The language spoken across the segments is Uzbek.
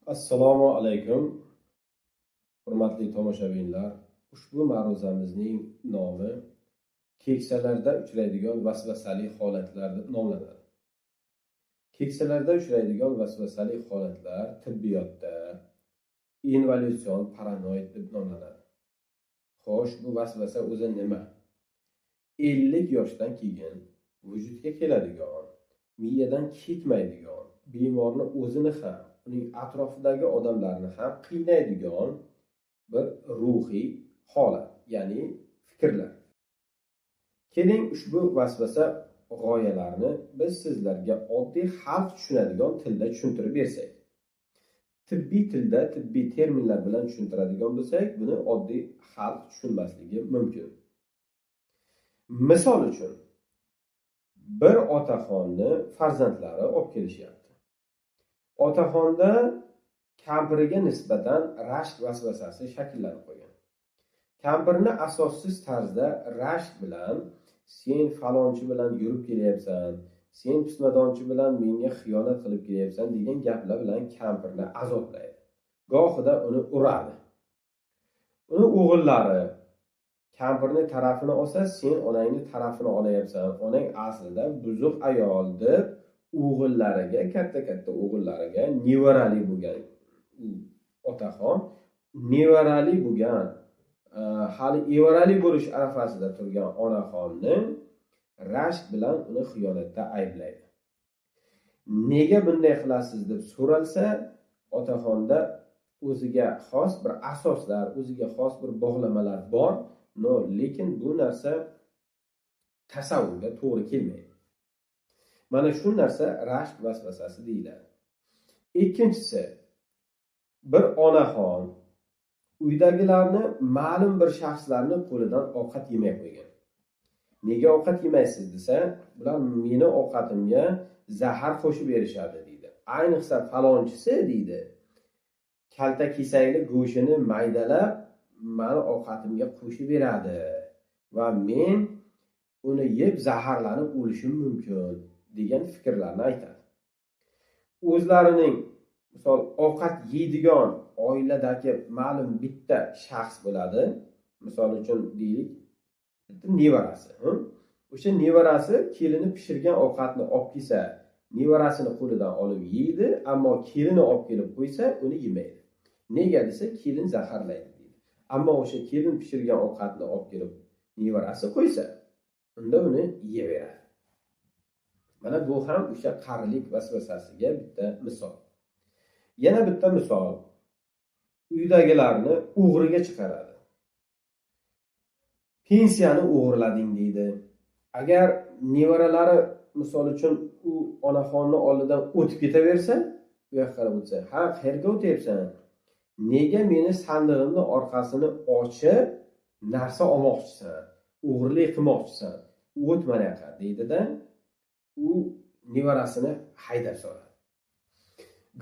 Assalomu alaykum, hurmatli tomoshabinlar. Ushbu ma'ruzamizning nomi keksalarda uchraydigan vasvasali holatlar deb nomlanadi. Keksalarda uchraydigan vasvasali holatlar tibbiyotda involyutsion paranoid deb nomlanadi. Xo'sh, bu vasvasa o'zi nima? 50 yoshdan keyin vujudga keladigan, miyadan ketmaydigan, bemorni o'zini ham, uning atrofidagi odamlarni ham qiynaydigan bir ruhiy holat, ya'ni fikrlar. Keling, ushbu vasvasa g'oyalarini biz sizlarga oddiy xalq tushunadigan tilda tushuntirib bersak. Tibbiy tilda, tibbiy terminlar bilan tushuntiradigan bo'lsak, buni oddiy xalq tushunmasligi mumkin. Misol uchun, bir otaxonni farzandlari olib kelishyapti. Otaxonda kampiriga nisbatan rashk vasvasasi shakllanib qolgan. Kampirni asossiz tarzda rashk bilan sen falonchi bilan yurib kelyapsan, sen pismadonchi bilan menga xiyonat qilib kelyapsan degan gaplar bilan kampirni azoblaydi. Gohida uni uradi. Uni o'g'illari kampirni tarafini olsa, sen onangni tarafini olayapsan, onang aslida buzuq ayol deb o'g'illariga, katta o'g'illariga nevarali bo'lgan otaxon, nevarali bo'lgan, hali evarali bo'lish arafasida turgan onaxonni rashk bilan uni xiyonatda ayblaydi. Nega bunday qilasiz deb so'ralsa, otaxonda o'ziga xos bir asoslar, o'ziga xos bir bog'lamalar bor, lekin bu narsa tasavvurga to'g'ri kelmaydi. Mana shu narsa rashk vasvasasi deyiladi. Ikkinchisi, bir onaxon uydagilarni ma'lum bir shaxslarni qo'lidan ovqat yemay qo'ygan. Nega ovqat yemaysiz desa, bular meni ovqatimga zahar qo'shib berishadi deydi. Ayniqsa falonchisi deydi, kalta kesakli go'shini maydalab meni ovqatimga qo'shib beradi va men uni yeb zaharlanib o'lishim mumkin degan fikrlarni aytadi. O'zlarining misol ovqat yeydigan oiladagi ma'lum bitta shaxs bo'ladi. Misol uchun deylik, nevarasi. O'sha nevarasi kelini pishirgan ovqatni olib kelsa, nevarasini qo'lidan olib yeydi, ammo kelini olib kelib qo'ysa, uni yemaydi. Nega desa, kelin zaharlaydi deydi. Ammo o'sha kelin pishirgan ovqatni olib kelib nevarasi qo'ysa, unda uni yeyaveradi. Mana bu ham o'sha qarilik vasvasasiga bitta misol. Yana bitta misol, uydagilarni o'g'riga chiqaradi. Pensiyani o'g'irlading deydi. Agar nevaralari misol uchun u onaxonni oldidan o'tib ketaversa, bu yoqqa qarab o'tsa, "Ha, qayerga o'tyapsan? Nega meni sandig'imni orqasini ochib narsa olmoqchisan? O'g'irlik qilmoqchisan? O't mana yoqqa" deydi-da, u nevarasini haydab soladi.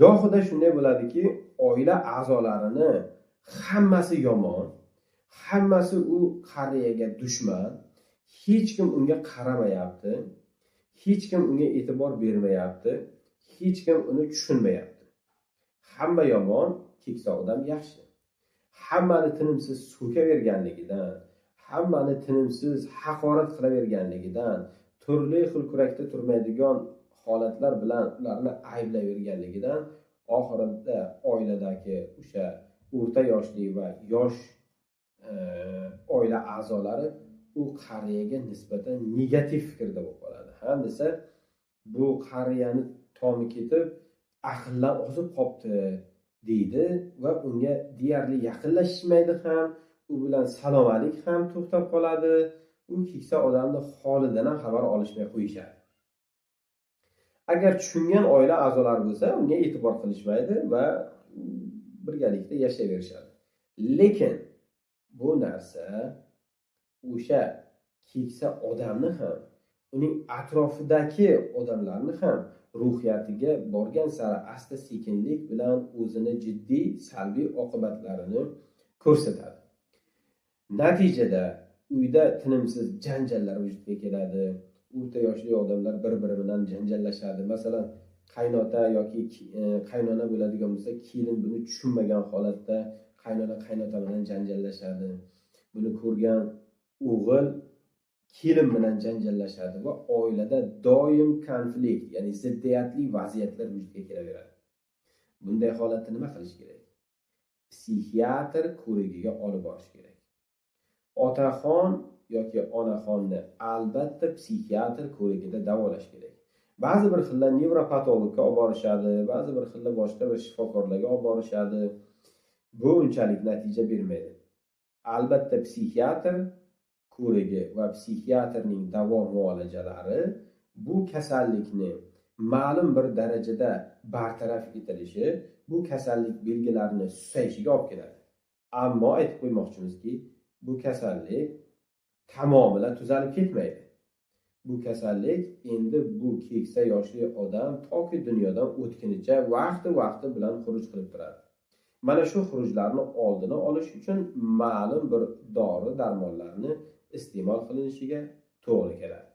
Gohida shunday bo'ladiki, oila a'zolarini hammasi yomon, hammasi u qariyaga dushman, hech kim unga qaramayapti, hech kim unga e'tibor bermayapti, hech kim uni tushunmayapti. Hamma yomon, keksa odam yaxshi. Hammani tinimsiz so'kaverganligidan, hammani tinimsiz haqorat qilaverganligidan, turli xil kurakda turmaydigan holatlar bilan ularni ayblayverganligidan oxirida oiladagi o'sha o'rta yoshli va yosh oila a'zolari u qariyaga nisbatan negativ fikrda bo'lib qoladi. Ham desa, bu qariyani tomi ketib, aqldan ozib qolibdi deydi va unga deyarli yaqinlashmaydi ham, u bilan salom-alik ham to'xtab qoladi. U keksa odamni holidan ham xabar olishmay qo'yishadi. Agar tushungan oila a'zolari bo'lsa, unga e'tibor qilishmaydi va birgalikda yashayverishadi. Lekin bu narsa o'sha keksa odamni ham, uning atrofidagi odamlarni ham ruhiyatiga borgan sari asta-sekinlik bilan o'zini jiddiy salbiy oqibatlarini ko'rsatadi. Natijada uyda tinimsiz janjallar vujudga keladi. O'rta yoshli odamlar bir-biri bilan janjallashadi. Masalan, qaynota yoki qaynona bo'ladigan bo'lsa, kelin buni tushunmagan holatda qaynota bilan janjallashadi. Buni ko'rgan o'g'il kelin bilan janjallashadi va oilada doim konflikt, ya'ni ziddiyatli vaziyatlar vujudga kelaveradi. Bunday holatda nima qilish kerak? Psixiatr ko'rigiga olib borish kerak. Otaxon yoki onaxonni albatta psixiatr ko'rigida davolash kerak. Ba'zi bir xillar nevropatologga olib borishadi, ba'zi bir xillar boshqa bir shifokorlarga olib borishadi. Bu unchalik natija bermaydi. Albatta psixiatr ko'rigi va psixiatrning davo muolajalari bu kasallikni ma'lum bir darajada bartaraf etilishi, bu kasallik belgilarini susayishiga olib keladi. Ammo aytib qo'ymoqchimizki, bu kasallik tamomila tuzalib ketmaydi. Bu kasallik endi bu keksa yoshli odam toki dunyodan o'tgunicha vaqti bilan xuruj qilib turadi. Mana shu xurujlarni oldini olish uchun ma'lum bir dori darmonlarni iste'mol qilinishiga to'g'ri keladi.